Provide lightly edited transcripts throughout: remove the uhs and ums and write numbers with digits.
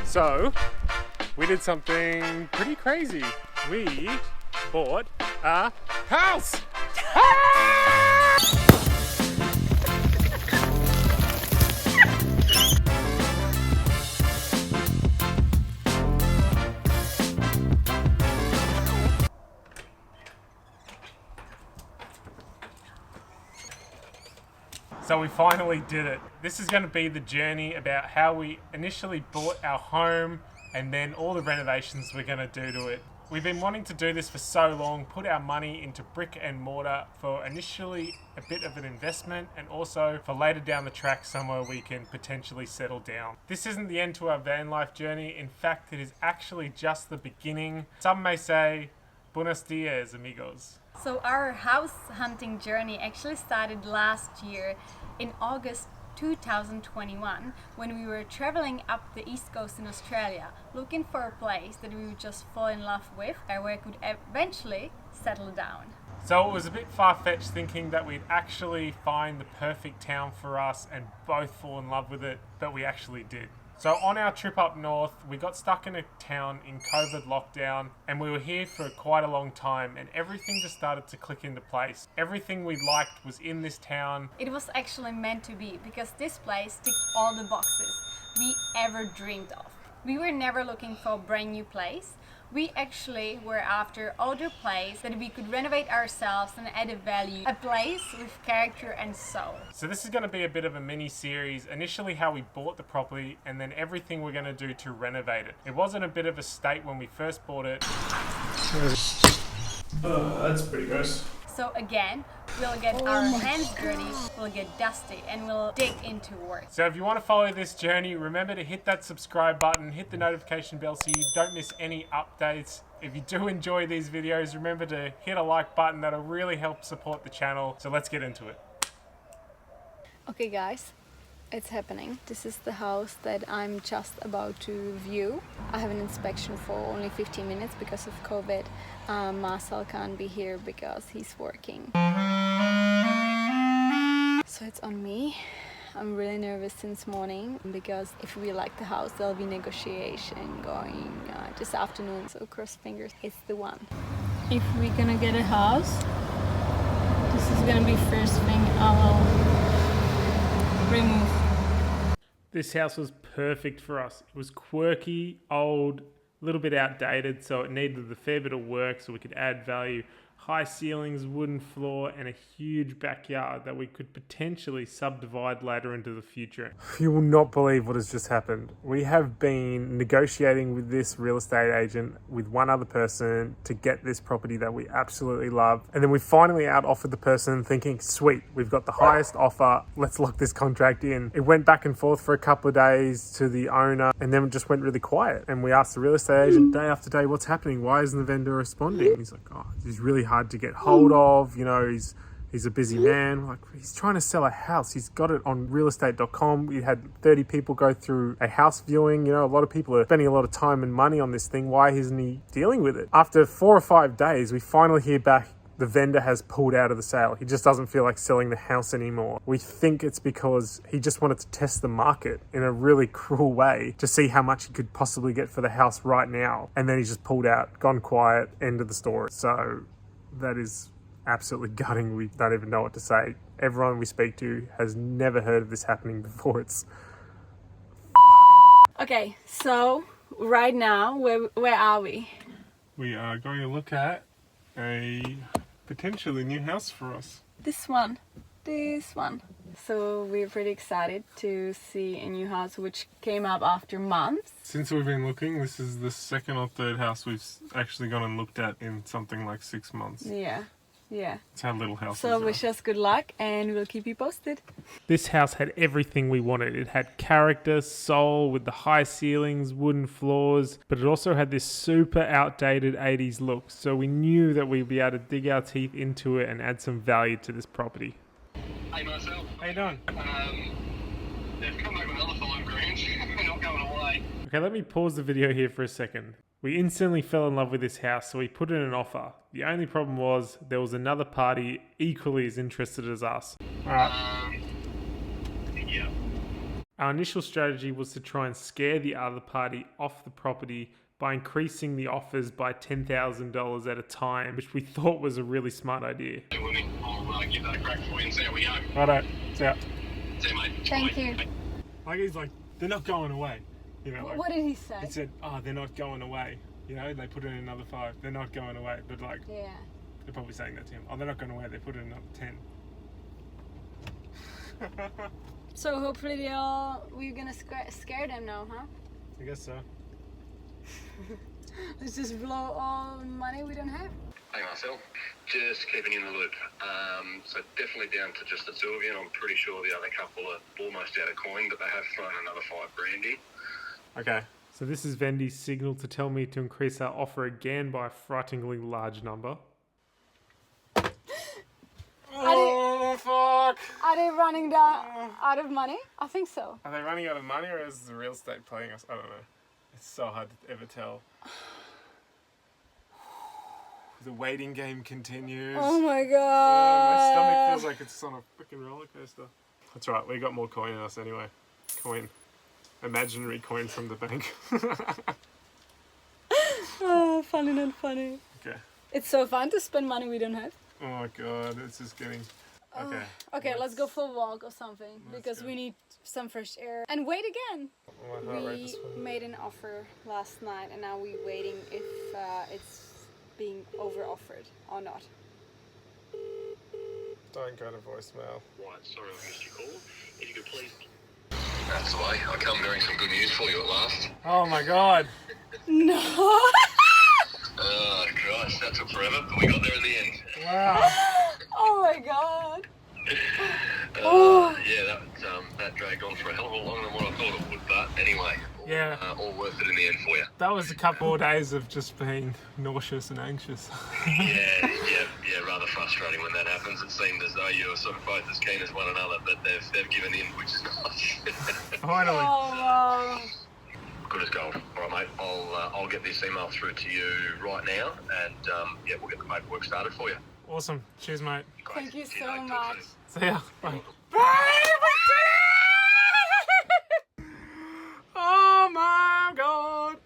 So, we did something pretty crazy. We bought a house! So we finally did it. This is going to be the journey about how we initially bought our home and then all the renovations we're going to do to it. We've been wanting to do this for so long, put our money into brick and mortar for initially a bit of an investment and also for later down the track somewhere we can potentially settle down. This isn't the end to our van life journey. In fact, it is actually just the beginning. Some may say, buenos dias, amigos. So our house hunting journey actually started last year in August 2021 when we were traveling up the east coast in Australia looking for a place that we would just fall in love with and where we could eventually settle down. So it was a bit far-fetched thinking that we'd actually find the perfect town for us and both fall in love with it, but we actually did. So on our trip up north, we got stuck in a town in COVID lockdown and we were here for quite a long time and everything just started to click into place. Everything we liked was in this town. It was actually meant to be because this place ticked all the boxes we ever dreamed of. We were never looking for a brand new place. We actually were after older place that we could renovate ourselves and add a value. A place with character and soul. So this is going to be a bit of a mini series. Initially how we bought the property and then everything we're going to do to renovate it. It was in a bit of a state when we first bought it. That's pretty gross. So again, we'll get our hands dirty, we'll get dusty, and we'll dig into work. So if you want to follow this journey, remember to hit that subscribe button, hit the notification bell so you don't miss any updates. If you do enjoy these videos, remember to hit a like button. That'll really help support the channel. So let's get into it. Okay guys, it's happening. This is the house that I'm just about to view. I have an inspection for only 15 minutes because of COVID. Marcel can't be here because he's working. So it's on me. I'm really nervous since morning because if we like the house, there'll be negotiation going this afternoon. So cross fingers, it's the one. If we're gonna get a house, this is gonna be first thing I will remove. This house was perfect for us. It was quirky, old, a little bit outdated, so it needed a fair bit of work so we could add value. High ceilings, wooden floor, and a huge backyard that we could potentially subdivide later into the future. You will not believe what has just happened. We have been negotiating with this real estate agent with one other person to get this property that we absolutely love. And then we finally out-offered the person thinking, sweet, we've got the highest offer, let's lock this contract in. It went back and forth for a couple of days to the owner and then it just went really quiet. And we asked the real estate agent day after day, what's happening? Why isn't the vendor responding? He's like, oh, he's really hard to get hold of, you know, he's a busy man. Like, he's trying to sell a house. He's got it on realestate.com. We had 30 people go through a house viewing. You know, a lot of people are spending a lot of time and money on this thing. Why isn't he dealing with it? After 4 or 5 days, we finally hear back the vendor has pulled out of the sale. He just doesn't feel like selling the house anymore. We think it's because he just wanted to test the market in a really cruel way to see how much he could possibly get for the house right now. And then he just pulled out, gone quiet, end of the story. So that is absolutely gutting. We don't even know what to say. Everyone we speak to has never heard of this happening before. It's Okay, so right now, where are we? We are going to look at a potentially new house for us. This one. So we're pretty excited to see a new house which came up after months. Since we've been looking, this is the second or third house we've actually gone and looked at in something like 6 months. Yeah. It's how little houses So are. wish us good luck and we'll keep you posted. This house had everything we wanted. It had character, soul with the high ceilings, wooden floors, but it also had this super outdated 80s look. So we knew that we'd be able to dig our teeth into it and add some value to this property. Hey Marcel. How you doing? They've come back with other fellow greens. They're not going away. Okay, let me pause the video here for a second. We instantly fell in love with this house, so we put in an offer. The only problem was there was another party equally as interested as us. Yeah. Our initial strategy was to try and scare the other party off the property by increasing the offers by $10,000 at a time, which we thought was a really smart idea. I'll give that a crack for you and see how we go. Righto, it's out. See you, mate. Thank you. Like he's like, they're not going away. You know, like, What did he say? he said, oh, they're not going away. You know, they put in another 5. They're not going away. But like, Yeah. they're probably saying that to him. Oh, they're not going away. They put in another 10. So hopefully we're gonna scare them now, huh? I guess so. Let's just blow all money we don't have. Hey Marcel, just keeping you in the loop. So definitely down to just the 2 of you, and I'm pretty sure the other couple are almost out of coin, but they have thrown another $5,000 in. Okay. So this is Vendy's signal to tell me to increase our offer again by a frighteningly large number. Oh, fuck! Are they running out of money? I think so. Are they running out of money, or is the real estate playing us? I don't know. It's so hard to ever tell. The waiting game continues. Oh my god. My stomach feels like it's on a freaking roller coaster. That's right, we got more coin in us anyway. Coin. Imaginary coin from the bank. Oh, funny, not funny. Okay. It's so fun to spend money we don't have. Oh my god, this is getting... Okay. Okay, let's go for a walk or something because go. we need some fresh air. And wait again. Oh, my heart rate We is falling. made an offer last night and now we're waiting if it's being over offered or not. Don't go to voicemail. Right, sorry I missed your call. If you could please... That's the way. I come bearing some good news for you at last. Oh my god. No! Oh, Christ, that took forever, but we got there in the end. Wow. Oh my god! Yeah, that dragged on for a hell of a lot longer than what I thought it would, but anyway, Yeah. all worth it in the end for you. That was a couple of days of just being nauseous and anxious. Yeah, rather frustrating when that happens. It seemed as though you were sort of both as keen as one another, but they've given in, which is nice. Finally. Oh wow! Good as gold. All right, mate. I'll get this email through to you right now, and we'll get the paperwork started for you. Awesome. Cheers, mate. Great. Thank you See so later. Talk much. soon. See ya. Bye. Oh my god.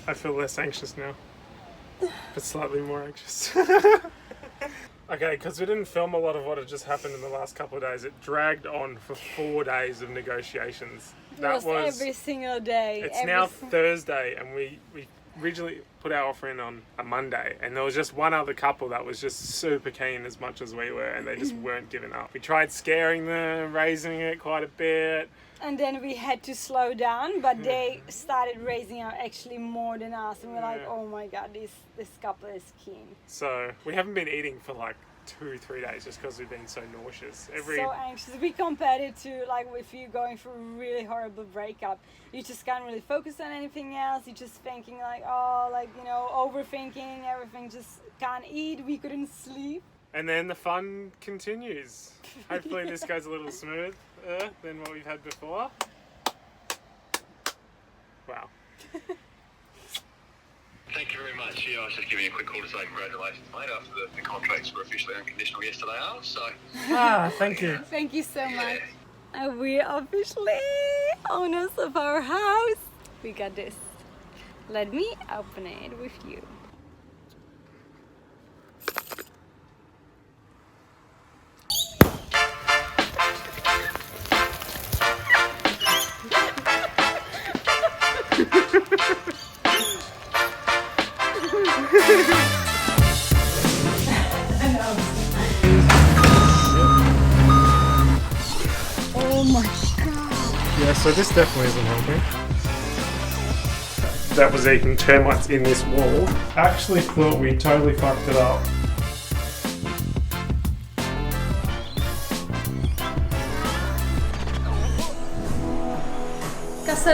I feel less anxious now, but slightly more anxious. Okay, because we didn't film a lot of what had just happened in the last couple of days. It dragged on for 4 days of negotiations. That was every single day. It's now Thursday, and we originally put our offer in on a Monday, and there was just one other couple that was just super keen as much as we were, and they just weren't giving up. We tried scaring them, raising it quite a bit. And then we had to slow down, but they started raising up actually more than us, and we're like, oh my god, this couple is keen. So we haven't been eating for like 2-3 days just because we've been so nauseous. So anxious. We compared it to like if you're going through a really horrible breakup, you just can't really focus on anything else. You're just thinking like, overthinking everything. Just can't eat. We couldn't sleep. And then the fun continues. Hopefully this goes a little smoother than what we've had before. Wow. Thank you very much. Yeah, I was just giving you a quick call to say congratulations, mate, after the contracts were officially unconditional yesterday. Thank you. Thank you so much. And we are officially owners of our house. We got this. Let me open it with you. Oh my god. Yeah, so this definitely isn't helping. That was even termites in this wall. I actually thought we totally fucked it up. Because